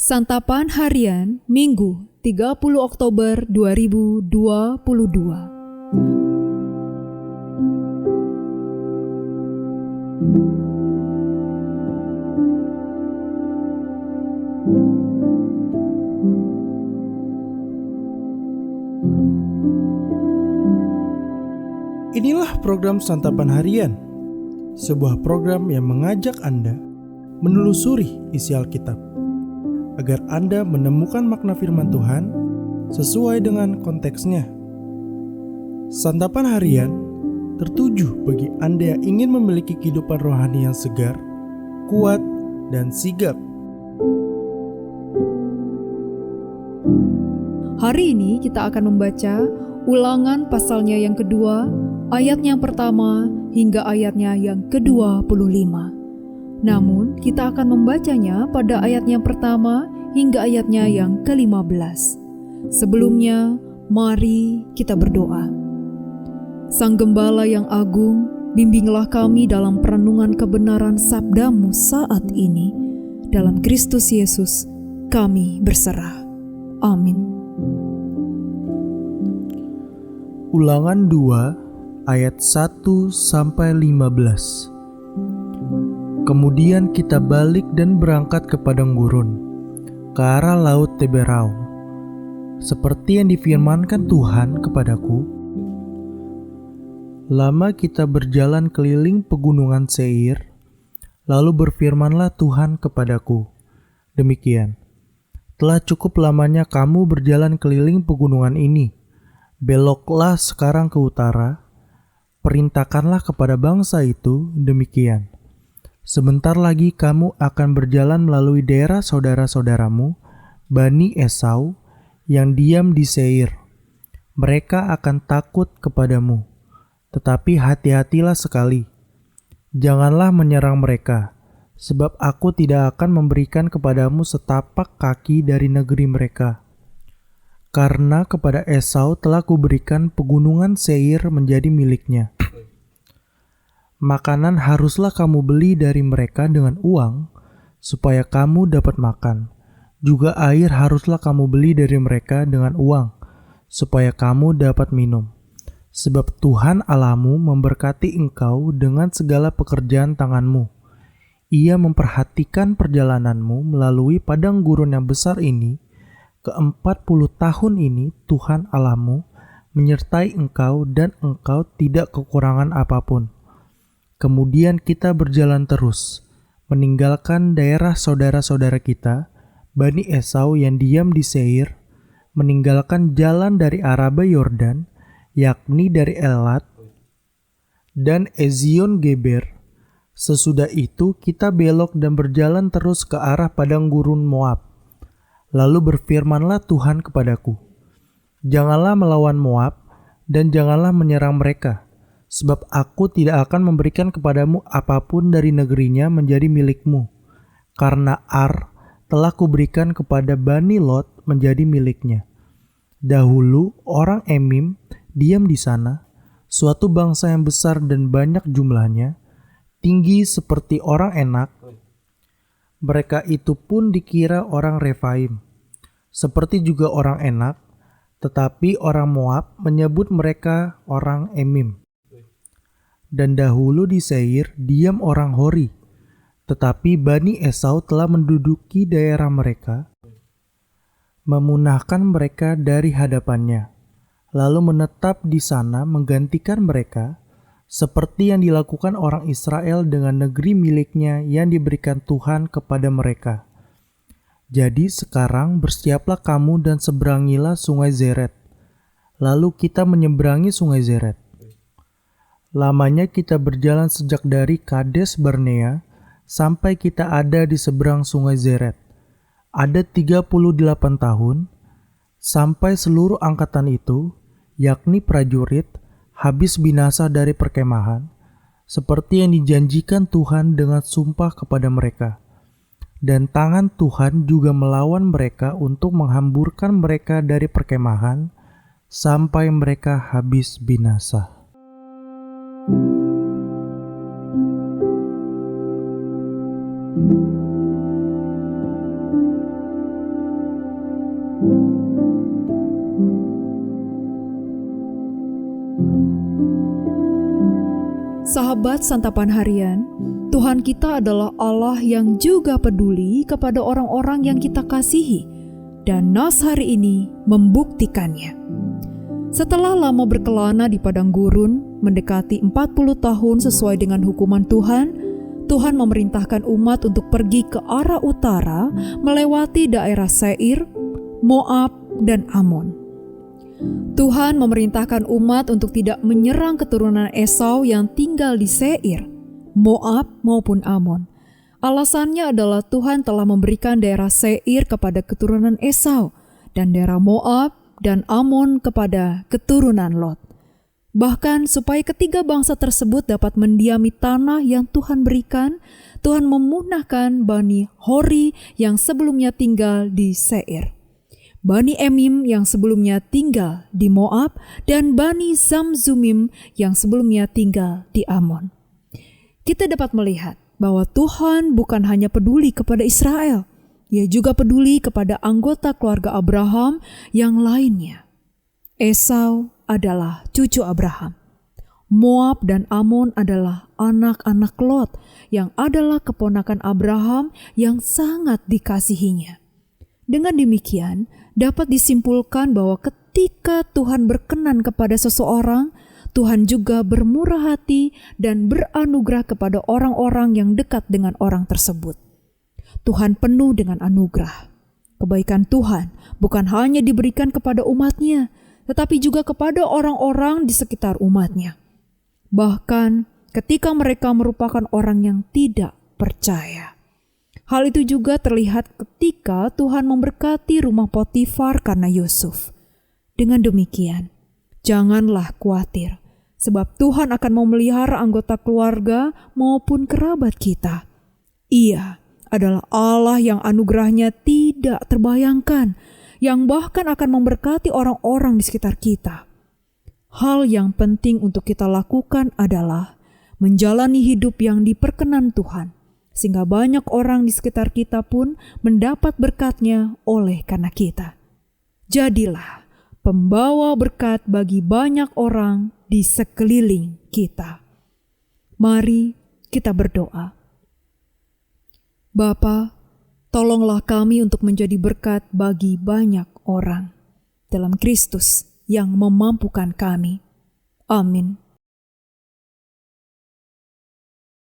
Santapan Harian Minggu 30 Oktober 2022. Inilah program Santapan Harian, sebuah program yang mengajak Anda menelusuri isi Alkitab, agar Anda menemukan makna firman Tuhan sesuai dengan konteksnya. Santapan Harian tertuju bagi Anda yang ingin memiliki kehidupan rohani yang segar, kuat, dan sigap. Hari ini kita akan membaca Ulangan pasalnya yang kedua, ayatnya yang pertama hingga ayatnya yang ke-25. Namun, kita akan membacanya pada ayatnya yang pertama hingga ayatnya yang ke-15. Sebelumnya, mari kita berdoa. Sang Gembala yang agung, bimbinglah kami dalam perenungan kebenaran sabda-Mu saat ini. Dalam Kristus Yesus, kami berserah. Amin. Ulangan 2 ayat 1-15. Kemudian kita balik dan berangkat ke padang gurun, ke arah laut Teberau, seperti yang difirmankan Tuhan kepadaku. Lama kita berjalan keliling pegunungan Seir, lalu berfirmanlah Tuhan kepadaku, demikian, telah cukup lamanya kamu berjalan keliling pegunungan ini. Beloklah sekarang ke utara, perintahkanlah kepada bangsa itu demikian. Sebentar lagi kamu akan berjalan melalui daerah saudara-saudaramu, Bani Esau, yang diam di Seir. Mereka akan takut kepadamu, tetapi hati-hatilah sekali. Janganlah menyerang mereka, sebab aku tidak akan memberikan kepadamu setapak kaki dari negeri mereka. Karena kepada Esau telah kuberikan pegunungan Seir menjadi miliknya. Makanan haruslah kamu beli dari mereka dengan uang, supaya kamu dapat makan. Juga air haruslah kamu beli dari mereka dengan uang, supaya kamu dapat minum. Sebab Tuhan Allahmu memberkati engkau dengan segala pekerjaan tanganmu. Ia memperhatikan perjalananmu melalui padang gurun yang besar ini. Ke-40 tahun ini Tuhan Allahmu menyertai engkau dan engkau tidak kekurangan apapun. Kemudian kita berjalan terus, meninggalkan daerah saudara-saudara kita, Bani Esau yang diam di Seir, meninggalkan jalan dari Araba Yordan, yakni dari Elat dan Ezion Geber. Sesudah itu kita belok dan berjalan terus ke arah padang gurun Moab. Lalu berfirmanlah Tuhan kepadaku, janganlah melawan Moab dan janganlah menyerang mereka, sebab aku tidak akan memberikan kepadamu apapun dari negerinya menjadi milikmu, karena Ar telah kuberikan kepada Bani Lot menjadi miliknya. Dahulu orang Emim diam di sana, suatu bangsa yang besar dan banyak jumlahnya, tinggi seperti orang Enak. Mereka itu pun dikira orang Refaim, seperti juga orang Enak, tetapi orang Moab menyebut mereka orang Emim. Dan dahulu di Seir diam orang Hori, tetapi Bani Esau telah menduduki daerah mereka, memunahkan mereka dari hadapannya, lalu menetap di sana menggantikan mereka, seperti yang dilakukan orang Israel dengan negeri miliknya yang diberikan Tuhan kepada mereka. Jadi sekarang bersiaplah kamu dan seberangilah sungai Zeret. Lalu kita menyeberangi sungai Zeret. Lamanya kita berjalan sejak dari Kades Barnea sampai kita ada di seberang sungai Zeret. Ada 38 tahun, sampai seluruh angkatan itu, yakni prajurit, habis binasa dari perkemahan, seperti yang dijanjikan Tuhan dengan sumpah kepada mereka. Dan tangan Tuhan juga melawan mereka untuk menghamburkan mereka dari perkemahan, sampai mereka habis binasa. Sahabat Santapan Harian, Tuhan kita adalah Allah yang juga peduli kepada orang-orang yang kita kasihi, dan nas hari ini membuktikannya. Setelah lama berkelana di padang gurun, mendekati 40 tahun sesuai dengan hukuman Tuhan, Tuhan memerintahkan umat untuk pergi ke arah utara melewati daerah Seir, Moab, dan Amon. Tuhan memerintahkan umat untuk tidak menyerang keturunan Esau yang tinggal di Seir, Moab maupun Amon. Alasannya adalah Tuhan telah memberikan daerah Seir kepada keturunan Esau dan daerah Moab dan Amon kepada keturunan Lot. Bahkan supaya ketiga bangsa tersebut dapat mendiami tanah yang Tuhan berikan, Tuhan memunahkan Bani Hori yang sebelumnya tinggal di Seir, Bani Emim yang sebelumnya tinggal di Moab, dan Bani Zamzumim yang sebelumnya tinggal di Amon. Kita dapat melihat bahwa Tuhan bukan hanya peduli kepada Israel, Ia juga peduli kepada anggota keluarga Abraham yang lainnya. Esau adalah cucu Abraham. Moab dan Amon adalah anak-anak Lot yang adalah keponakan Abraham yang sangat dikasihinya. Dengan demikian, dapat disimpulkan bahwa ketika Tuhan berkenan kepada seseorang, Tuhan juga bermurah hati dan beranugerah kepada orang-orang yang dekat dengan orang tersebut. Tuhan penuh dengan anugerah. Kebaikan Tuhan bukan hanya diberikan kepada umat-Nya, tetapi juga kepada orang-orang di sekitar umat-Nya. Bahkan ketika mereka merupakan orang yang tidak percaya. Hal itu juga terlihat ketika Tuhan memberkati rumah Potifar karena Yusuf. Dengan demikian, janganlah khawatir, sebab Tuhan akan memelihara anggota keluarga maupun kerabat kita. Ia adalah Allah yang anugerahnya tidak terbayangkan, yang bahkan akan memberkati orang-orang di sekitar kita. Hal yang penting untuk kita lakukan adalah menjalani hidup yang diperkenan Tuhan, sehingga banyak orang di sekitar kita pun mendapat berkat-Nya oleh karena kita. Jadilah pembawa berkat bagi banyak orang di sekeliling kita. Mari kita berdoa. Bapa, tolonglah kami untuk menjadi berkat bagi banyak orang dalam Kristus yang memampukan kami. Amin.